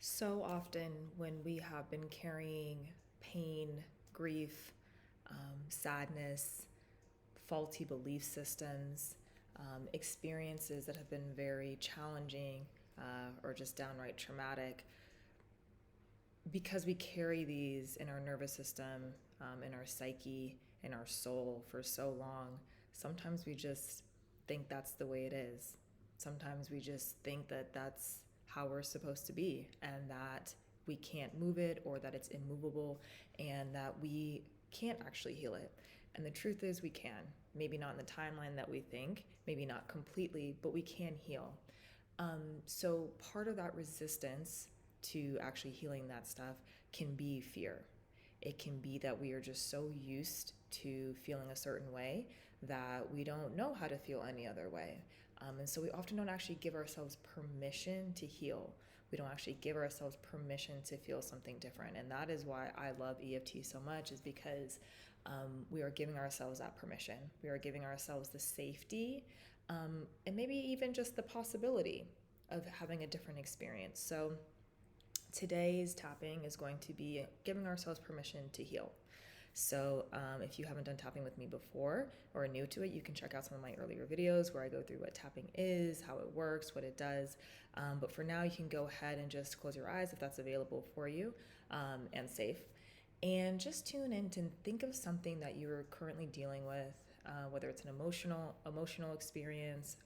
So often, when we have been carrying pain, grief, sadness, faulty belief systems, experiences that have been very challenging or just downright traumatic, because we carry these in our nervous system, in our psyche, in our soul for so long, sometimes we just think that's the way it is. Sometimes we just think that that's how we're supposed to be and that we can't move it or that it's immovable and that we can't actually heal it. And the truth is, we can. Maybe not in the timeline that we think, maybe not completely, but we can heal. So part of that resistance to actually healing that stuff can be fear. It can be that we are just so used to feeling a certain way that we don't know how to feel any other way. And so we often don't actually give ourselves permission to heal. We don't actually give ourselves permission to feel something different. And that is why I love EFT so much, is because we are giving ourselves that permission. We are giving ourselves the safety, and maybe even just the possibility of having a different experience. So today's tapping is going to be giving ourselves permission to heal. So if you haven't done tapping with me before or are new to it, you can check out some of my earlier videos where I go through what tapping is, how it works, what it does. But for now, you can go ahead and just close your eyes if that's available for you, and safe. And just tune in to think of something that you're currently dealing with, whether it's an emotional experience,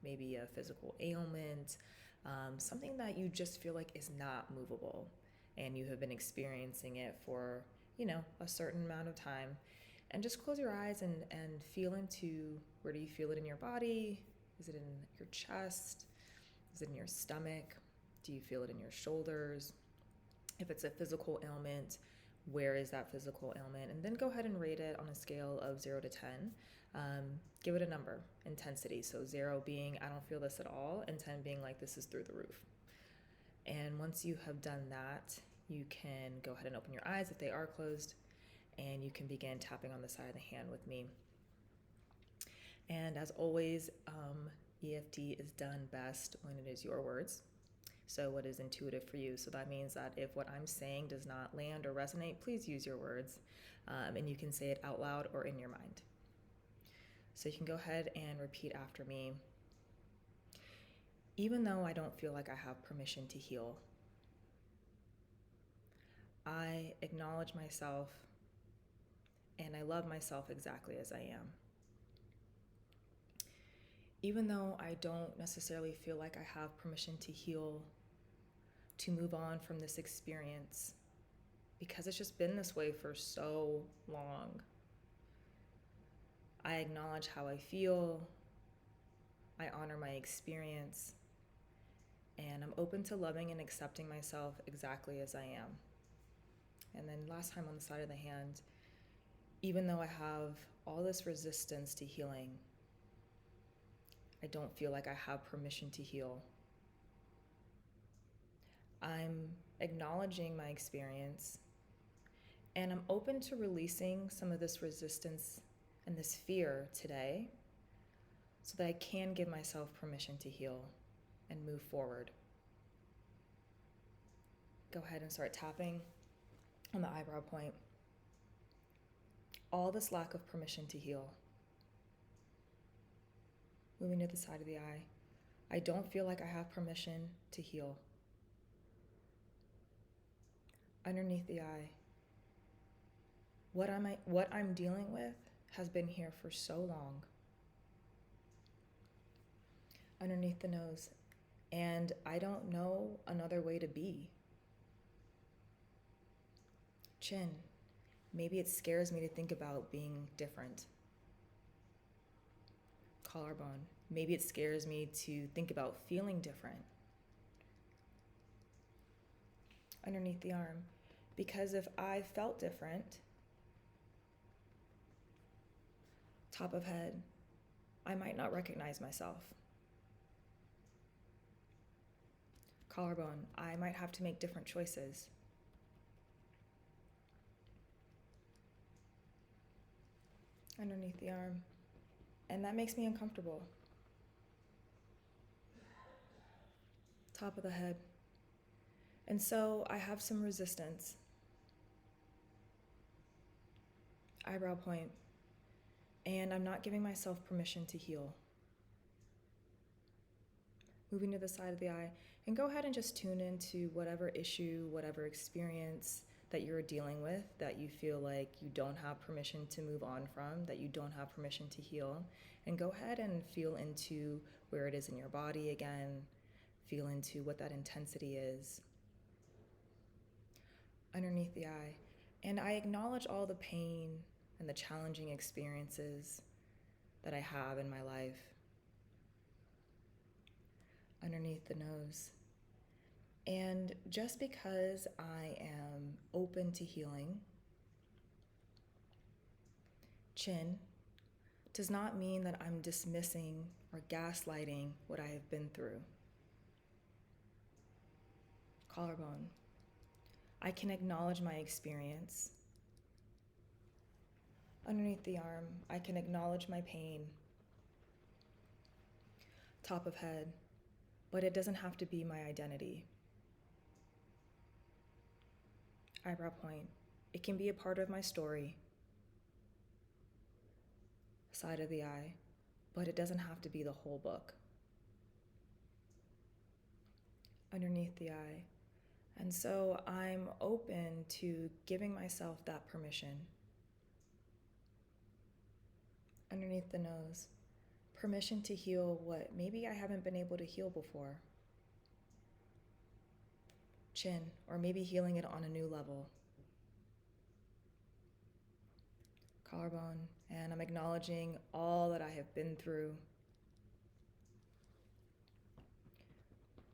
maybe a physical ailment, something that you just feel like is not movable, and you have been experiencing it for a certain amount of time. And just close your eyes and feel into, where do you feel it in your body? Is it in your chest? Is it in your stomach? Do you feel it in your shoulders? If it's a physical ailment, where is that physical ailment? And then go ahead and rate it on a scale of 0 to 10. Give it a number, intensity. So 0 being, I don't feel this at all, and 10 being like, this is through the roof. And once you have done that, you can go ahead and open your eyes if they are closed, and you can begin tapping on the side of the hand with me. And as always, EFT is done best when it is your words. So what is intuitive for you? So that means that if what I'm saying does not land or resonate, please use your words, and you can say it out loud or in your mind. So you can go ahead and repeat after me. Even though I don't feel like I have permission to heal, I acknowledge myself and I love myself exactly as I am. Even though I don't necessarily feel like I have permission to heal, to move on from this experience, because it's just been this way for so long, I acknowledge how I feel, I honor my experience, and I'm open to loving and accepting myself exactly as I am. And then last time on the side of the hand, even though I have all this resistance to healing, I don't feel like I have permission to heal. I'm acknowledging my experience, and I'm open to releasing some of this resistance and this fear today so that I can give myself permission to heal and move forward. Go ahead and start tapping on the eyebrow point. All this lack of permission to heal. Moving to the side of the eye. I don't feel like I have permission to heal. Underneath the eye. What I'm dealing with has been here for so long. Underneath the nose. And I don't know another way to be. Chin. Maybe it scares me to think about being different. Collarbone. Maybe it scares me to think about feeling different. Underneath the arm. Because if I felt different, top of head, I might not recognize myself. Collarbone, I might have to make different choices. Underneath the arm, and that makes me uncomfortable. Top of the head, And so I have some resistance. Eyebrow point. And I'm not giving myself permission to heal. Moving to the side of the eye. And go ahead and just tune into whatever issue, whatever experience that you're dealing with, that you feel like you don't have permission to move on from, that you don't have permission to heal. And go ahead and feel into where it is in your body again. Feel into what that intensity is. Underneath the eye. And I acknowledge all the pain and the challenging experiences that I have in my life. Underneath the nose. And just because I am open to healing, chin, does not mean that I'm dismissing or gaslighting what I have been through. Collarbone. I can acknowledge my experience. Underneath the arm, I can acknowledge my pain. Top of head, but it doesn't have to be my identity. Eyebrow point. It can be a part of my story. Side of the eye, but it doesn't have to be the whole book. Underneath the eye. And so I'm open to giving myself that permission. Underneath the nose. Permission to heal what maybe I haven't been able to heal before. Chin, or maybe healing it on a new level. Collarbone, and I'm acknowledging all that I have been through.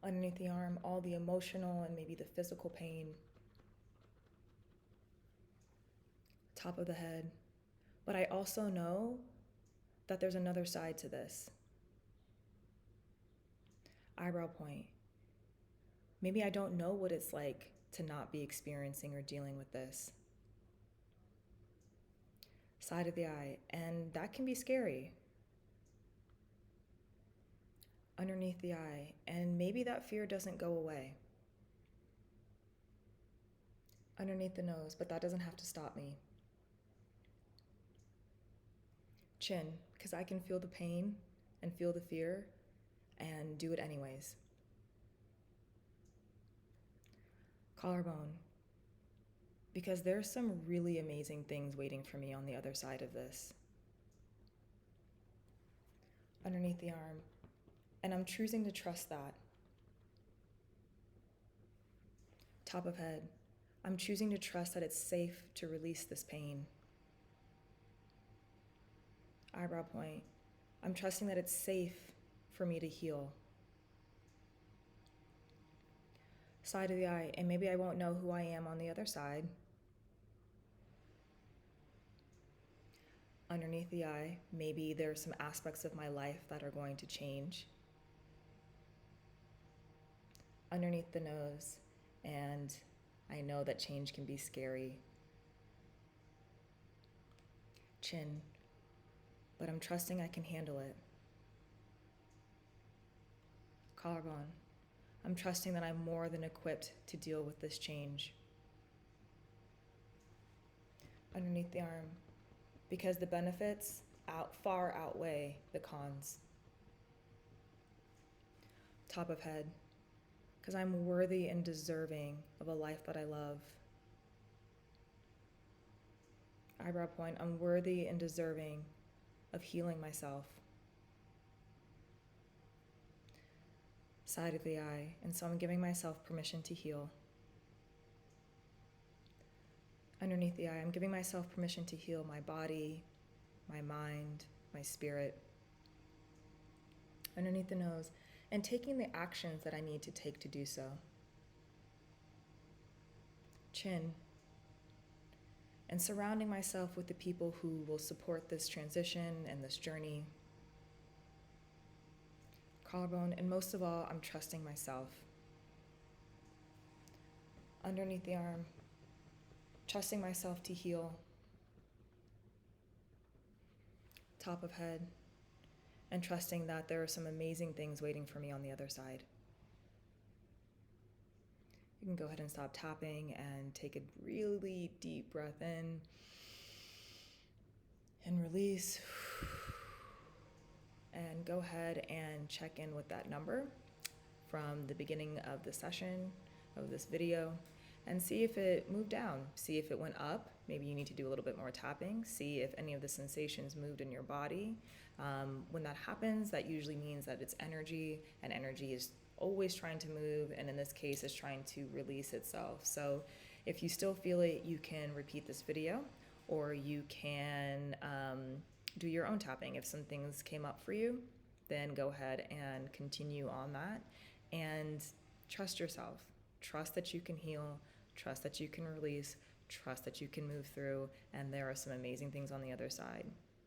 Underneath the arm, all the emotional and maybe the physical pain. Top of the head. But I also know that there's another side to this. Eyebrow point. Maybe I don't know what it's like to not be experiencing or dealing with this. Side of the eye, and that can be scary. Underneath the eye, and maybe that fear doesn't go away. Underneath the nose, but that doesn't have to stop me. Chin, because I can feel the pain and feel the fear and do it anyways. Collarbone, because there's some really amazing things waiting for me on the other side of this. Underneath the arm, and I'm choosing to trust that. Top of head, I'm choosing to trust that it's safe to release this pain. Eyebrow point, I'm trusting that it's safe for me to heal. Side of the eye, and maybe I won't know who I am on the other side. Underneath the eye, maybe there's some aspects of my life that are going to change. Underneath the nose, and I know that change can be scary. Chin, but I'm trusting I can handle it. Collarbone, I'm trusting that I'm more than equipped to deal with this change. Underneath the arm, because the benefits far outweigh the cons. Top of head, because I'm worthy and deserving of a life that I love. Eyebrow point, I'm worthy and deserving of healing myself. Side of the eye, and so I'm giving myself permission to heal. Underneath the eye, I'm giving myself permission to heal my body, my mind, my spirit. Underneath the nose, and taking the actions that I need to take to do so. Chin, and surrounding myself with the people who will support this transition and this journey. Collarbone, and most of all, I'm trusting myself. Underneath the arm, trusting myself to heal. Top of head, and trusting that there are some amazing things waiting for me on the other side. You can go ahead and stop tapping and take a really deep breath in and release. And go ahead and check in with that number from the beginning of the session, of this video, and see if it moved down. See if it went up. Maybe you need to do a little bit more tapping. See if any of the sensations moved in your body. When that happens, that usually means that it's energy, and energy is always trying to move, and in this case, it's trying to release itself. So if you still feel it, you can repeat this video, or you can do your own tapping. If some things came up for you, then go ahead and continue on that, and trust yourself. Trust that you can heal, trust that you can release, trust that you can move through, and there are some amazing things on the other side.